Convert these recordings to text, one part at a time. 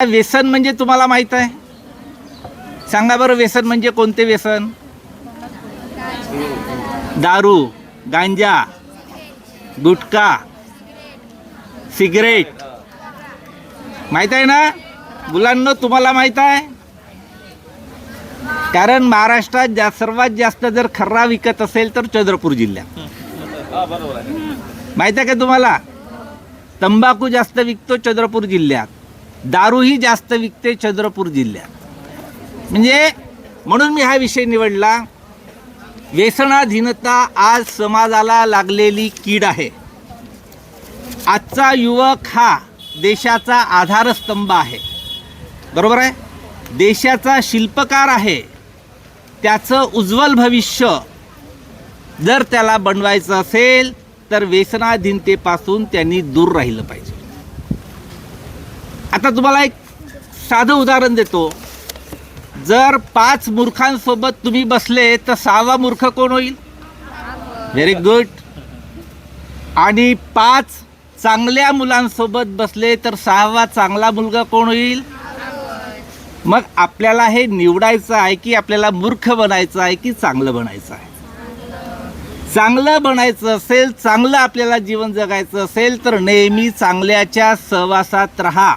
व्यसन म्हणजे तुम्हाला माहित आहे? सांगा बरं, व्यसन म्हणजे कोणते व्यसन? दारू, गांजा, गुटखा, सिगरेट, माहित आहे ना मुलांना? तुम्हाला माहित आहे? कारण महाराष्ट्रात सर्वात जास्त जर खर्रा विकत असेल तर चंद्रपूर जिल्ह्यात. माहित आहे का तुम्हाला? तंबाखू जास्त विकतो चंद्रपूर जिल्ह्यात, दारूही जास्त विकते चंद्रपूर जिल्ह्यात. म्हणजे म्हणून मी हा विषय निवडला. व्यसनाधीनता आज समाजाला लागलेली कीड आहे. आजचा युवक हा देशाचा आधारस्तंभ आहे, बरोबर आहे? देशाचा शिल्पकार आहे. त्याचं उज्ज्वल भविष्य जर त्याला बनवायचं असेल तर व्यसनाधीनतेपासून त्यांनी दूर राहिलं पाहिजे. आता तुम्हाला एक साधं उदाहरण देतो. जर 5 मूर्खांसोबत तुम्ही बसले तर 6वा मूर्ख कोण होईल? Very good. आणि 5 चांगल्या मुलांसोबत बसले तर 6वा चांगला मुलगा कोण होईल? मग आपल्याला हे निवडायचं आहे की आपल्याला मूर्ख बनायचं आहे की चांगलं बनायचं आहे? चांगलं बनायचं असेल, चांगलं आपल्याला जीवन जगायचं असेल तर नेहमी चांगल्याच्या सहवासात राहा,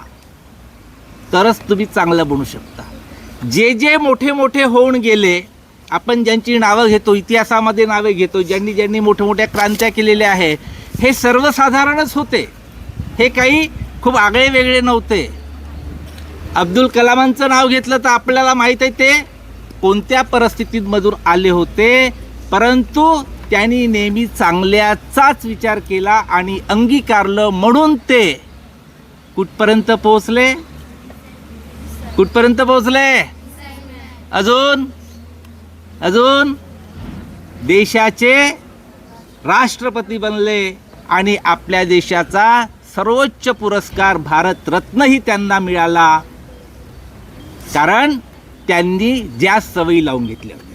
तरच तुम्ही चांगलं बनू शकता. जे जे मोठे मोठे होऊन गेले, आपण ज्यांची नावं घेतो, इतिहासामध्ये नावे घेतो, ज्यांनी ज्यांनी मोठ्या मोठ्या क्रांत्या केलेल्या आहे, हे सर्वसाधारणच होते. हे काही खूप आगळे वेगळे नव्हते. अब्दुल कलामांचं नाव घेतलं तर आपल्याला माहीत आहे ते कोणत्या परिस्थितीमधून आले होते, परंतु त्यांनी नेहमी चांगल्याचाच विचार केला आणि अंगीकारलं, म्हणून ते कुठपर्यंत पोहोचले? कुठपर्यंत पोहोचले? अजून अजून देशाचे राष्ट्रपती बनले आणि आपल्या देशाचा सर्वोच्च पुरस्कार भारतरत्नही त्यांना मिळाला, कारण त्यांनी ज्या सवयी लावून घेतल्या होत्या.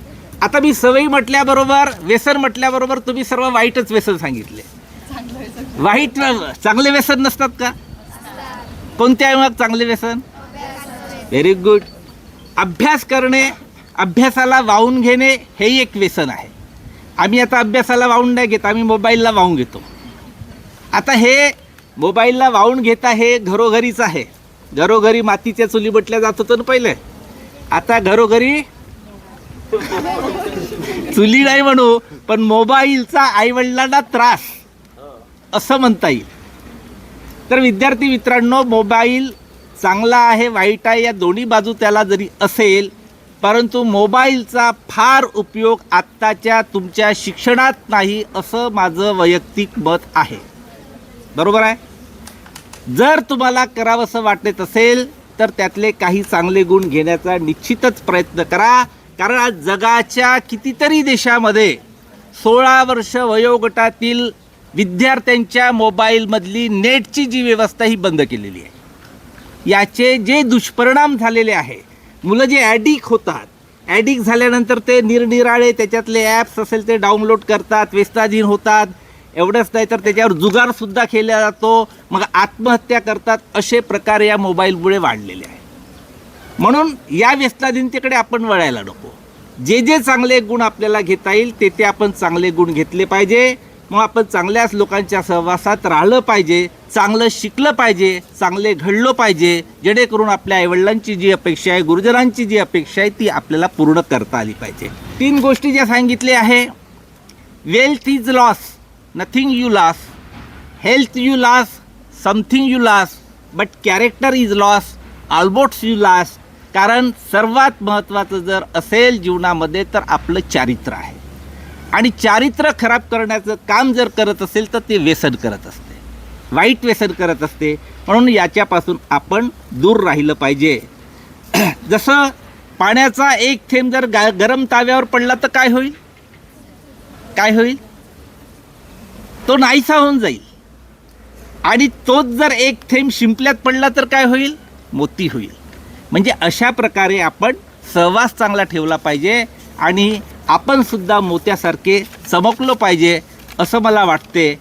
आता मी सवयी म्हटल्याबरोबर, व्यसन म्हटल्याबरोबर तुम्ही सर्व वाईटच व्यसन सांगितले. वाईट चांगले व्यसन नसतात का? कोणते आहे मग चांगले व्यसन? Very good. अभ्यास करणे, अभ्यासाला वाहून घेणे हेही एक व्यसन आहे. आम्ही आता अभ्यासाला वाहून नाही घेत, आम्ही मोबाईलला वाहून घेतो. आता हे मोबाईलला वाहून घेता हे घरोघरीच आहे. घरोघरी मातीच्या चुली म्हटल्या जात होतं ना पहिले, आता घरोघरी चुली नाही म्हणू, पण मोबाईलचा आईवडिलांना त्रास असं म्हणता येईल. तर विद्यार्थी मित्रांनो, मोबाईल चांगला आहे वाईट आहे या दोन्ही बाजू त्याला जरी असेल, परंतु मोबाईलचा फार उपयोग आत्ताच्या तुमच्या शिक्षणात नाही, असं माझं वैयक्तिक मत आहे. बरोबर आहे? जर तुम्हाला करावंसं वाटत असेल तर त्यातले काही चांगले गुण घेण्याचा निश्चितच प्रयत्न करा. कारण आज जगाच्या कितीतरी देशामध्ये 16 वर्ष वयोगटातील विद्यार्थ्यांच्या मोबाईलमधली नेटची जी व्यवस्था ही बंद केलेली आहे. याचे जे दुष्परिणाम झालेले आहे, मुलं जे ॲडिक्ट होतात, ॲडिक्ट झाल्यानंतर ते निरनिराळे त्याच्यातले ॲप्स असेल ते डाउनलोड करतात, व्यसनाधीन होतात. एवढंच नाही तर त्याच्यावर जुगारसुद्धा केला जातो, मग आत्महत्या करतात. असे प्रकार या मोबाईलमुळे वाढलेले आहे. म्हणून या व्यसनाधीनतेकडे आपण वळायला नको. जे जे चांगले गुण आपल्याला घेता येईल ते आपण चांगले गुण घेतले पाहिजे. मग आपण चांगल्याच लोकांच्या सहवासात राहिलं पाहिजे, चांगलं शिकलं पाहिजे, चांगले घडलो पाहिजे, जेणेकरून आपल्या आईवडिलांची जी अपेक्षा आहे, गुरुजनांची जी अपेक्षा आहे ती आपल्याला पूर्ण करता आली पाहिजे. 3 गोष्टी ज्या सांगितल्या आहे. Wealth is loss, nothing you loss. Health you loss, something you loss. But character is loss, almost you loss. कारण सर्वात महत्त्वाचं जर असेल जीवनामध्ये तर आपलं चारित्र्य आहे. आणि चारित्र्य खराब करण्याचं काम जर करत असेल तर ते व्यसन करत असते, वाईट व्यसन करत असते. म्हणून याच्यापासून आपण दूर राहिलं पाहिजे. जसं पाण्याचा एक थेंब जर गरम ताव्यावर पडला तर काय होईल? काय होईल? तो नाहीसा होऊन जाईल. आणि तोच जर एक थेंब शिंपल्यात पडला तर काय होईल? मोती होईल. म्हणजे अशा प्रकारे आपण सहवास चांगला ठेवला पाहिजे आणि आपण सुद्धा मोत्यासारखे चमकलो पाहिजे असं मला वाटते.